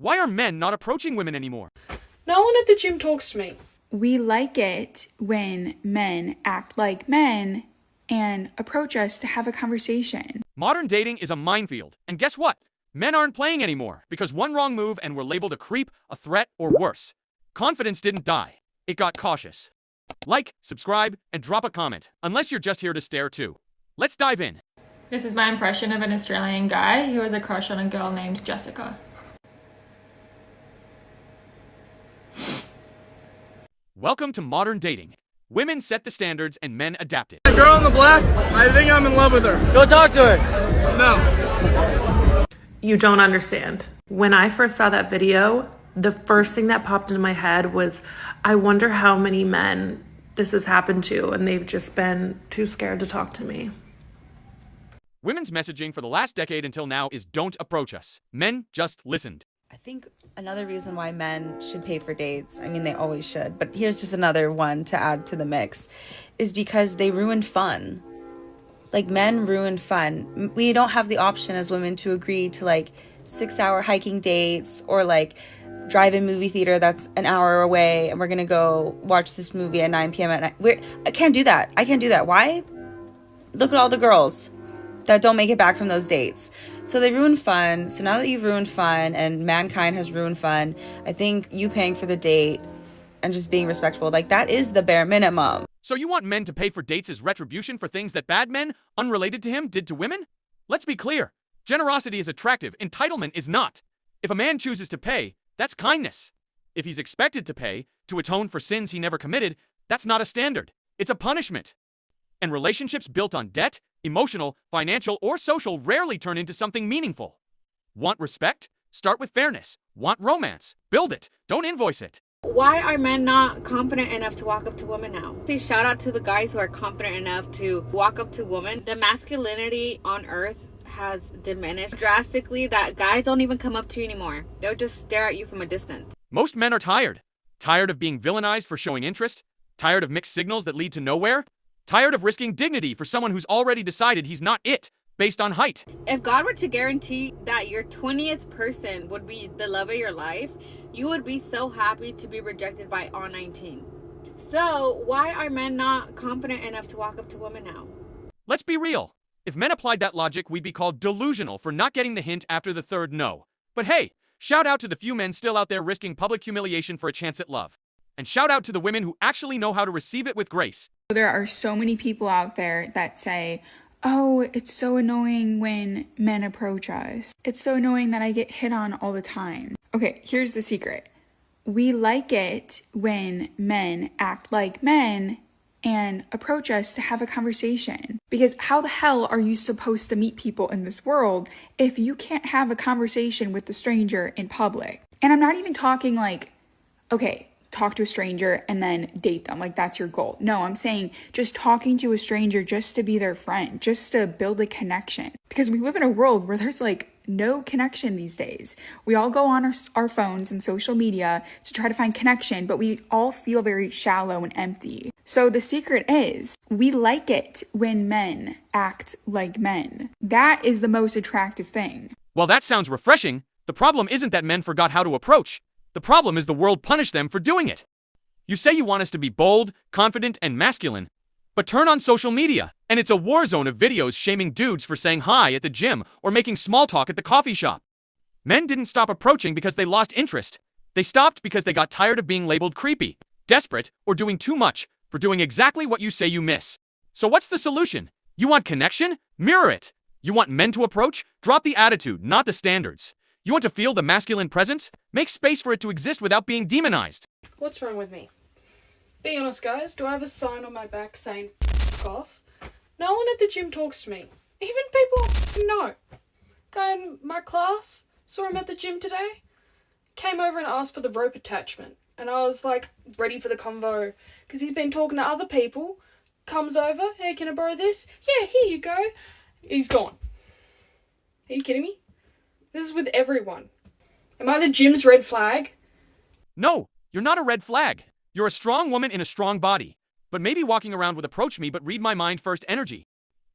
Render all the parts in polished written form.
Why are men not approaching women anymore? No one at the gym talks to me. We like it when men act like men and approach us to have a conversation. Modern dating is a minefield, and guess what? Men aren't playing anymore because one wrong move and we're labeled a creep, a threat, or worse. Confidence didn't die. It got cautious. Like, subscribe, and drop a comment, unless you're just here to stare too. Let's dive in. This is my impression of an Australian guy who has a crush on a girl named Jessica. Welcome to modern dating. Women set the standards and men adapt it. The girl in the black, I think I'm in love with her. Go talk to her. No. You don't understand. When I first saw that video, the first thing that popped into my head was, I wonder how many men this has happened to, and they've just been too scared to talk to me. Women's messaging for the last decade until now is don't approach us. Men just listened. I think another reason why men should pay for dates, I mean, they always should, but here's just another one to add to the mix, is because they ruin fun. Like, men ruin fun. We don't have the option as women to agree to, like, 6-hour hiking dates or, like, drive-in movie theater that's an hour away and we're going to go watch this movie at 9 p.m. at night. I can't do that. I can't do that. Why? Look at all the girls that don't make it back from those dates. So they ruin fun. So now that you've ruined fun and mankind has ruined fun, I think you paying for the date and just being respectful, like, that is the bare minimum. So you want men to pay for dates as retribution for things that bad men, unrelated to him, did to women? Let's be clear. Generosity is attractive. Entitlement is not. If a man chooses to pay, that's kindness. If he's expected to pay, to atone for sins he never committed, that's not a standard. It's a punishment. And relationships built on debt, emotional, financial, or social rarely turn into something meaningful. Want respect? Start with fairness. Want romance? Build it. Don't invoice it. Why are men not confident enough to walk up to women now? Say shout out to the guys who are confident enough to walk up to women. The masculinity on earth has diminished drastically that guys don't even come up to you anymore. They'll just stare at you from a distance. Most men are tired. Tired of being villainized for showing interest. Tired of mixed signals that lead to nowhere. Tired of risking dignity for someone who's already decided he's not it, based on height. If God were to guarantee that your 20th person would be the love of your life, you would be so happy to be rejected by all 19. So why are men not confident enough to walk up to women now? Let's be real. If men applied that logic, we'd be called delusional for not getting the hint after the third no. But hey, shout out to the few men still out there risking public humiliation for a chance at love. And shout out to the women who actually know how to receive it with grace. There are so many people out there that say, oh, it's so annoying when men approach us. It's so annoying that I get hit on all the time. Okay, here's the secret. We like it when men act like men and approach us to have a conversation. Because how the hell are you supposed to meet people in this world if you can't have a conversation with a stranger in public? And I'm not even talking like, okay, talk to a stranger and then date them, like that's your goal. No, I'm saying just talking to a stranger just to be their friend, just to build a connection. Because we live in a world where there's like no connection these days. We all go on our phones and social media to try to find connection, but we all feel very shallow and empty. So the secret is, we like it when men act like men. That is the most attractive thing. While that sounds refreshing, the problem isn't that men forgot how to approach. The problem is the world punished them for doing it. You say you want us to be bold, confident, and masculine, but turn on social media, and it's a war zone of videos shaming dudes for saying hi at the gym or making small talk at the coffee shop. Men didn't stop approaching because they lost interest. They stopped because they got tired of being labeled creepy, desperate, or doing too much for doing exactly what you say you miss. So what's the solution? You want connection? Mirror it. You want men to approach? Drop the attitude, not the standards. You want to feel the masculine presence? Make space for it to exist without being demonized. What's wrong with me? Be honest, guys. Do I have a sign on my back saying F off? No one at the gym talks to me. Even people no. Guy in my class, saw him at the gym today, came over and asked for the rope attachment. And I was like, ready for the convo. Because he's been talking to other people. Comes over, hey, can I borrow this? Yeah, here you go. He's gone. Are you kidding me? This is with everyone. Am I the gym's red flag? No, you're not a red flag. You're a strong woman in a strong body. But maybe walking around with approach me but read my mind first energy.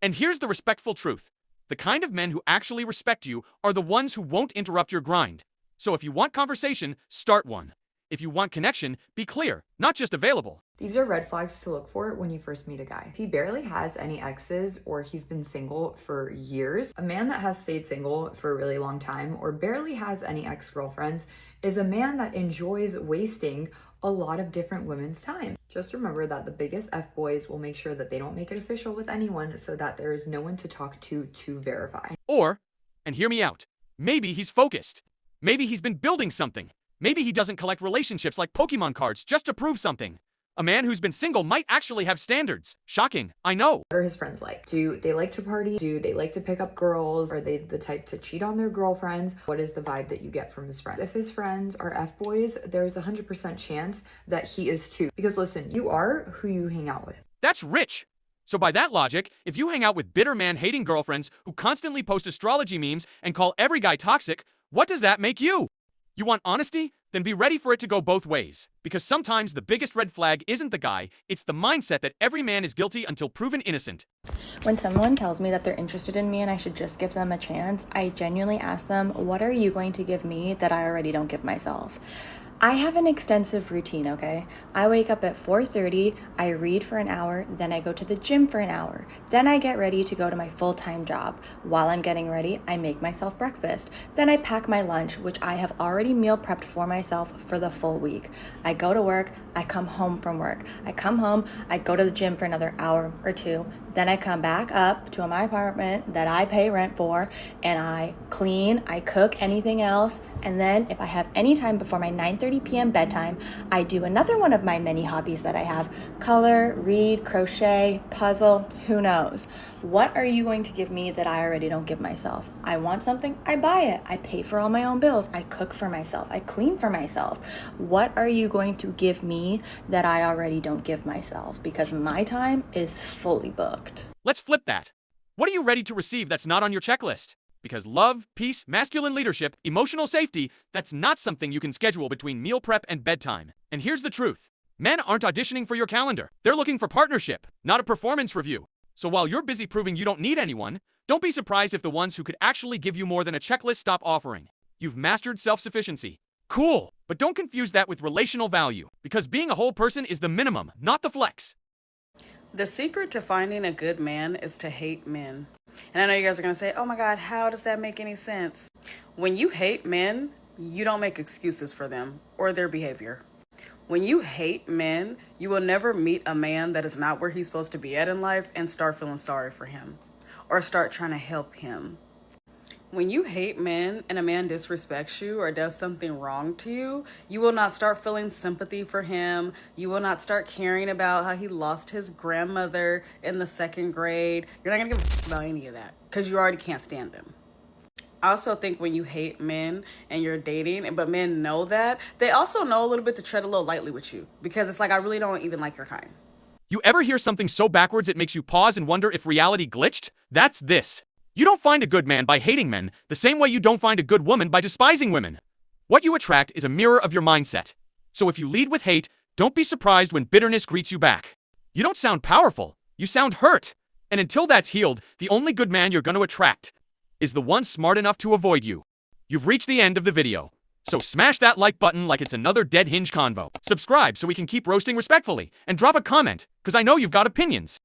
And here's the respectful truth. The kind of men who actually respect you are the ones who won't interrupt your grind. So if you want conversation, start one. If you want connection, be clear, not just available. These are red flags to look for when you first meet a guy. If he barely has any exes or he's been single for years, a man that has stayed single for a really long time or barely has any ex-girlfriends is a man that enjoys wasting a lot of different women's time. Just remember that the biggest F-boys will make sure that they don't make it official with anyone so that there is no one to talk to verify. Or, and hear me out, maybe he's focused. Maybe he's been building something. Maybe he doesn't collect relationships like Pokemon cards just to prove something. A man who's been single might actually have standards. Shocking, I know. What are his friends like? Do they like to party? Do they like to pick up girls? Are they the type to cheat on their girlfriends? What is the vibe that you get from his friends? If his friends are F-boys, there's a 100% chance that he is too. Because listen, you are who you hang out with. That's rich. So by that logic, if you hang out with bitter man-hating girlfriends who constantly post astrology memes and call every guy toxic, what does that make you? You want honesty? Then be ready for it to go both ways. Because sometimes the biggest red flag isn't the guy, it's the mindset that every man is guilty until proven innocent. When someone tells me that they're interested in me and I should just give them a chance, I genuinely ask them, what are you going to give me that I already don't give myself? I have an extensive routine, okay? I wake up at 4:30, I read for an hour, then I go to the gym for an hour. Then I get ready to go to my full-time job. While I'm getting ready, I make myself breakfast. Then I pack my lunch, which I have already meal prepped for myself for the full week. I go to work, I come home from work. I come home, I go to the gym for another hour or two. Then I come back up to my apartment that I pay rent for, and I clean, I cook anything else, and then if I have any time before my 9:30 p.m. bedtime, I do another one of my many hobbies that I have: color, read, crochet, puzzle, who knows. What are you going to give me that I already don't give myself? I want something, I buy it. I pay for all my own bills. I cook for myself. I clean for myself. What are you going to give me that I already don't give myself? Because my time is fully booked. Let's flip that. What are you ready to receive that's not on your checklist? Because love, peace, masculine leadership, emotional safety, that's not something you can schedule between meal prep and bedtime. And here's the truth. Men aren't auditioning for your calendar. They're looking for partnership, not a performance review. So while you're busy proving you don't need anyone, don't be surprised if the ones who could actually give you more than a checklist stop offering. You've mastered self-sufficiency. Cool, but don't confuse that with relational value, because being a whole person is the minimum, not the flex. The secret to finding a good man is to hate men. And I know you guys are going to say, oh my God, how does that make any sense? When you hate men, you don't make excuses for them or their behavior. When you hate men, you will never meet a man that is not where he's supposed to be at in life and start feeling sorry for him or start trying to help him. When you hate men and a man disrespects you or does something wrong to you, you will not start feeling sympathy for him. You will not start caring about how he lost his grandmother in the 2nd grade. You're not going to give a f about any of that because you already can't stand them. I also think when you hate men and you're dating, but men know that, they also know a little bit to tread a little lightly with you because it's like, I really don't even like your kind. You ever hear something so backwards it makes you pause and wonder if reality glitched? That's this. You don't find a good man by hating men, the same way you don't find a good woman by despising women. What you attract is a mirror of your mindset. So if you lead with hate, don't be surprised when bitterness greets you back. You don't sound powerful, you sound hurt. And until that's healed, the only good man you're going to attract is the one smart enough to avoid you. You've reached the end of the video. So smash that like button like it's another dead hinge convo. Subscribe so we can keep roasting respectfully, and drop a comment, cause I know you've got opinions.